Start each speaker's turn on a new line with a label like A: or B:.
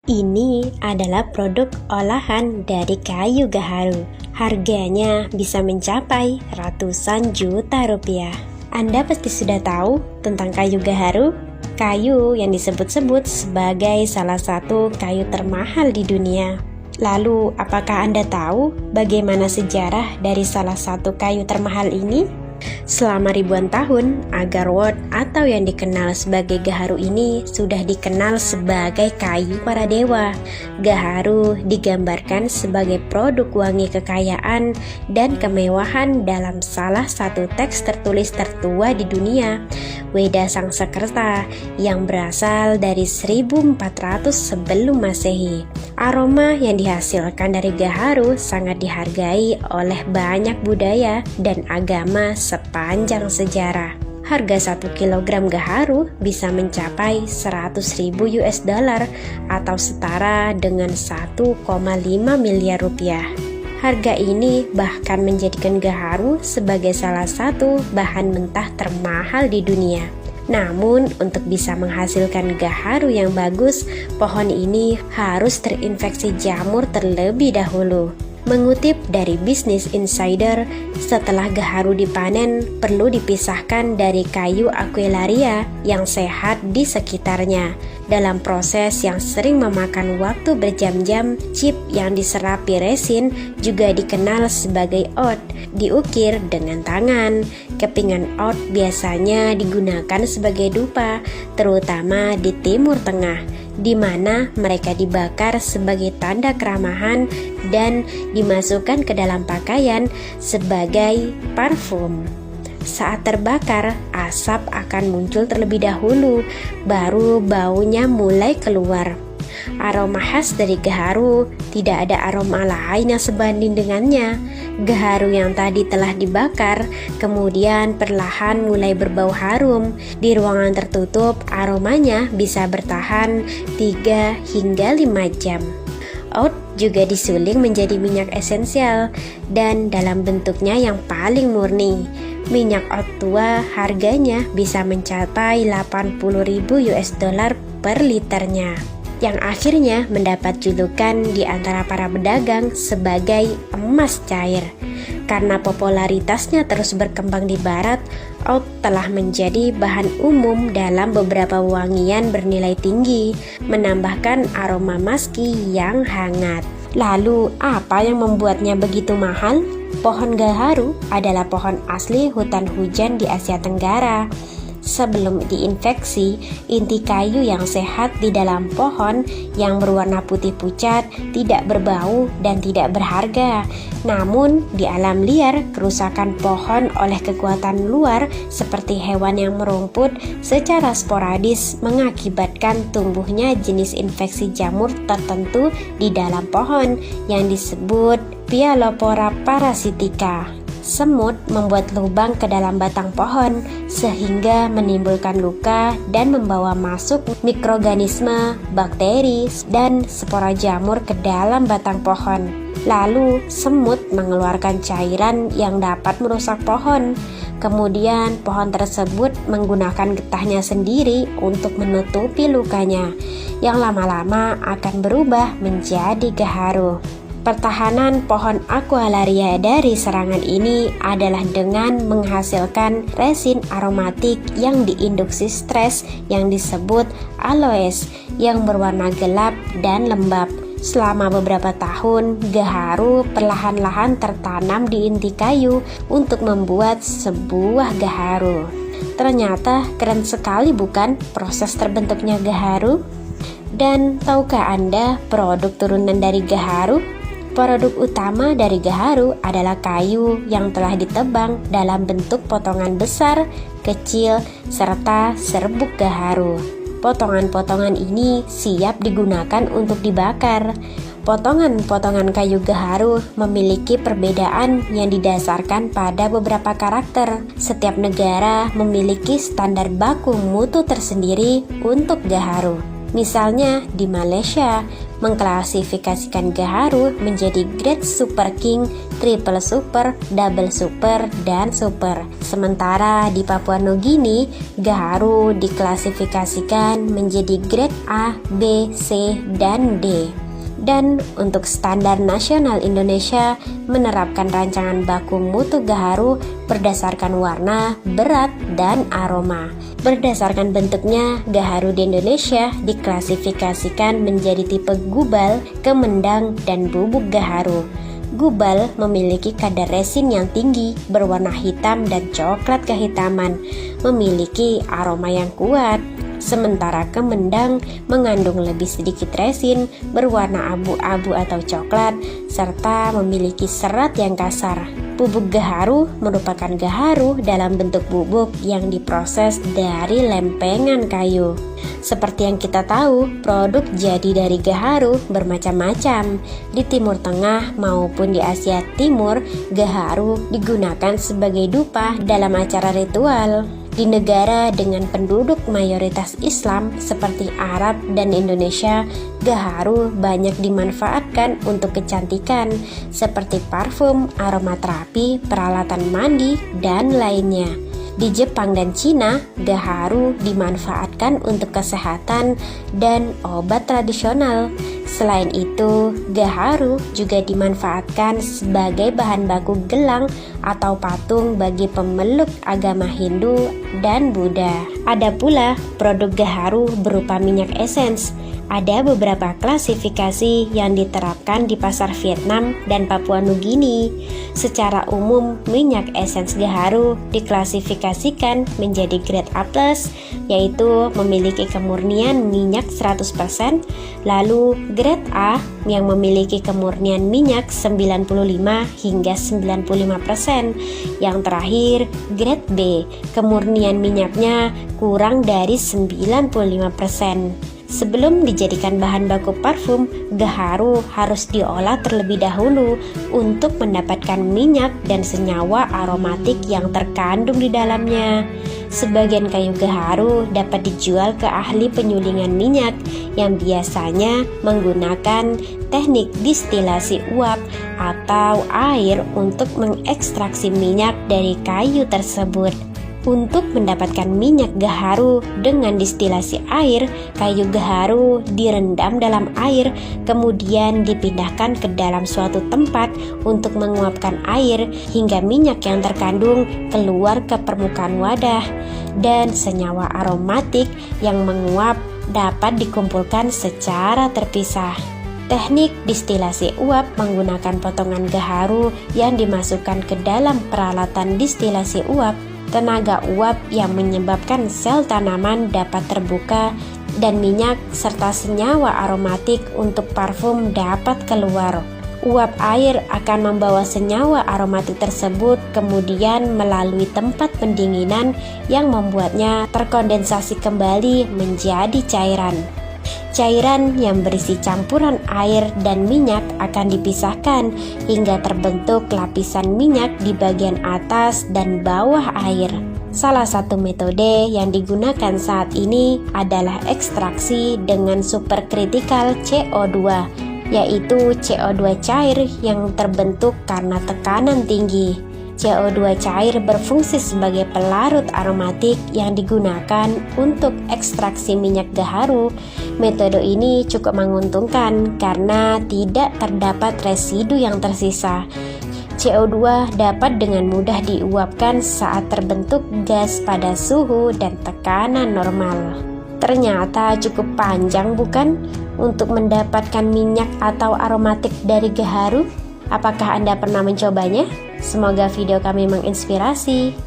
A: Ini adalah produk olahan dari kayu gaharu. Harganya bisa mencapai ratusan juta rupiah. Anda pasti sudah tahu tentang kayu gaharu, kayu yang disebut-sebut sebagai salah satu kayu termahal di dunia. Lalu, apakah Anda tahu bagaimana sejarah dari salah satu kayu termahal ini? Selama ribuan tahun, agarwood atau yang dikenal sebagai gaharu ini sudah dikenal sebagai kayu para dewa. Gaharu digambarkan sebagai produk wangi kekayaan dan kemewahan dalam salah satu teks tertulis tertua di dunia, Weda Sangsekerta, yang berasal dari 1400 sebelum Masehi. Aroma yang dihasilkan dari gaharu sangat dihargai oleh banyak budaya dan agama sepanjang sejarah. Harga 1 kilogram gaharu bisa mencapai 100.000 US dollar atau setara dengan 1,5 miliar rupiah. Harga ini bahkan menjadikan gaharu sebagai salah satu bahan mentah termahal di dunia. Namun, untuk bisa menghasilkan gaharu yang bagus, pohon ini harus terinfeksi jamur terlebih dahulu. Mengutip dari Business Insider, setelah gaharu dipanen, perlu dipisahkan dari kayu Aquelaria yang sehat di sekitarnya. Dalam proses yang sering memakan waktu berjam-jam, chip yang diserapi resin juga dikenal sebagai oud, diukir dengan tangan. Kepingan oud biasanya digunakan sebagai dupa, terutama di Timur Tengah, di mana mereka dibakar sebagai tanda keramahan dan dimasukkan ke dalam pakaian sebagai parfum. Saat terbakar, asap akan muncul terlebih dahulu, baru baunya mulai keluar. Aroma khas dari gaharu, tidak ada aroma lain yang sebanding dengannya. Gaharu yang tadi telah dibakar, kemudian perlahan mulai berbau harum. Di ruangan tertutup, aromanya bisa bertahan 3 hingga 5 jam. Oud juga disuling menjadi minyak esensial dan dalam bentuknya yang paling murni. Minyak oud tua harganya bisa mencapai 80.000 US dollar per liternya, yang akhirnya mendapat julukan di antara para pedagang sebagai emas cair. Karena popularitasnya terus berkembang di barat, oud telah menjadi bahan umum dalam beberapa wangian bernilai tinggi, menambahkan aroma maski yang hangat. Lalu, apa yang membuatnya begitu mahal? Pohon gaharu adalah pohon asli hutan hujan di Asia Tenggara. Sebelum diinfeksi, inti kayu yang sehat di dalam pohon yang berwarna putih pucat tidak berbau dan tidak berharga. Namun, di alam liar, kerusakan pohon oleh kekuatan luar seperti hewan yang merumput secara sporadis mengakibatkan tumbuhnya jenis infeksi jamur tertentu di dalam pohon yang disebut Pialopora parasitica. Semut membuat lubang ke dalam batang pohon sehingga menimbulkan luka dan membawa masuk mikroorganisme, bakteri, dan spora jamur ke dalam batang pohon. Lalu semut mengeluarkan cairan yang dapat merusak pohon. Kemudian pohon tersebut menggunakan getahnya sendiri untuk menutupi lukanya, yang lama-lama akan berubah menjadi gaharu. Pertahanan pohon Aquelaria dari serangan ini adalah dengan menghasilkan resin aromatik yang diinduksi stres yang disebut aloes yang berwarna gelap dan lembab. Selama beberapa tahun, gaharu perlahan-lahan tertanam di inti kayu untuk membuat sebuah gaharu. Ternyata keren sekali bukan proses terbentuknya gaharu? Dan tahukah Anda produk turunan dari gaharu? Produk utama dari gaharu adalah kayu yang telah ditebang dalam bentuk potongan besar, kecil, serta serbuk gaharu. Potongan-potongan ini siap digunakan untuk dibakar. Potongan-potongan kayu gaharu memiliki perbedaan yang didasarkan pada beberapa karakter. Setiap negara memiliki standar baku mutu tersendiri untuk gaharu. Misalnya di Malaysia, mengklasifikasikan gaharu menjadi grade super king, triple super, double super, dan super. Sementara di Papua Nugini, gaharu diklasifikasikan menjadi grade A, B, C, dan D. Dan untuk standar nasional Indonesia menerapkan rancangan baku mutu gaharu berdasarkan warna, berat, dan aroma. Berdasarkan bentuknya, gaharu di Indonesia diklasifikasikan menjadi tipe gubal, kemendang, dan bubuk gaharu. Gubal memiliki kadar resin yang tinggi, berwarna hitam dan coklat kehitaman, memiliki aroma yang kuat. Sementara kemendang mengandung lebih sedikit resin, berwarna abu-abu atau coklat, serta memiliki serat yang kasar. Bubuk gaharu merupakan gaharu dalam bentuk bubuk yang diproses dari lempengan kayu. Seperti yang kita tahu, produk jadi dari gaharu bermacam-macam. Di Timur Tengah maupun di Asia Timur, gaharu digunakan sebagai dupa dalam acara ritual. Di negara dengan penduduk mayoritas Islam seperti Arab dan Indonesia, gaharu banyak dimanfaatkan untuk kecantikan seperti parfum, aromaterapi, peralatan mandi, dan lainnya. Di Jepang dan Cina, gaharu dimanfaatkan untuk kesehatan dan obat tradisional. Selain itu, gaharu juga dimanfaatkan sebagai bahan baku gelang atau patung bagi pemeluk agama Hindu dan Buddha. Ada pula produk gaharu berupa minyak esens. Ada beberapa klasifikasi yang diterapkan di pasar Vietnam dan Papua Nugini. Secara umum, minyak esens gaharu diklasifikasikan menjadi grade A+, yaitu memiliki kemurnian minyak 100%, lalu grade A yang memiliki kemurnian minyak 95 hingga 95%. Yang terakhir, grade B, kemurnian minyaknya kurang dari 95%. Sebelum dijadikan bahan baku parfum, gaharu harus diolah terlebih dahulu untuk mendapatkan minyak dan senyawa aromatik yang terkandung di dalamnya. Sebagian kayu gaharu dapat dijual ke ahli penyulingan minyak yang biasanya menggunakan teknik distilasi uap atau air untuk mengekstraksi minyak dari kayu tersebut. Untuk mendapatkan minyak gaharu dengan distilasi air, kayu gaharu direndam dalam air, kemudian dipindahkan ke dalam suatu tempat untuk menguapkan air hingga minyak yang terkandung keluar ke permukaan wadah, dan senyawa aromatik yang menguap dapat dikumpulkan secara terpisah. Teknik distilasi uap menggunakan potongan gaharu yang dimasukkan ke dalam peralatan distilasi uap. Tenaga uap yang menyebabkan sel tanaman dapat terbuka dan minyak serta senyawa aromatik untuk parfum dapat keluar. Uap air akan membawa senyawa aromatik tersebut kemudian melalui tempat pendinginan yang membuatnya terkondensasi kembali menjadi cairan. Cairan yang berisi campuran air dan minyak akan dipisahkan hingga terbentuk lapisan minyak di bagian atas dan bawah air. Salah satu metode yang digunakan saat ini adalah ekstraksi dengan superkritikal CO2, yaitu CO2 cair yang terbentuk karena tekanan tinggi. CO2 cair berfungsi sebagai pelarut aromatik yang digunakan untuk ekstraksi minyak gaharu. Metode ini cukup menguntungkan karena tidak terdapat residu yang tersisa. CO2 dapat dengan mudah diuapkan saat terbentuk gas pada suhu dan tekanan normal. Ternyata cukup panjang bukan untuk mendapatkan minyak atau aromatik dari gaharu? Apakah Anda pernah mencobanya? Semoga video kami menginspirasi.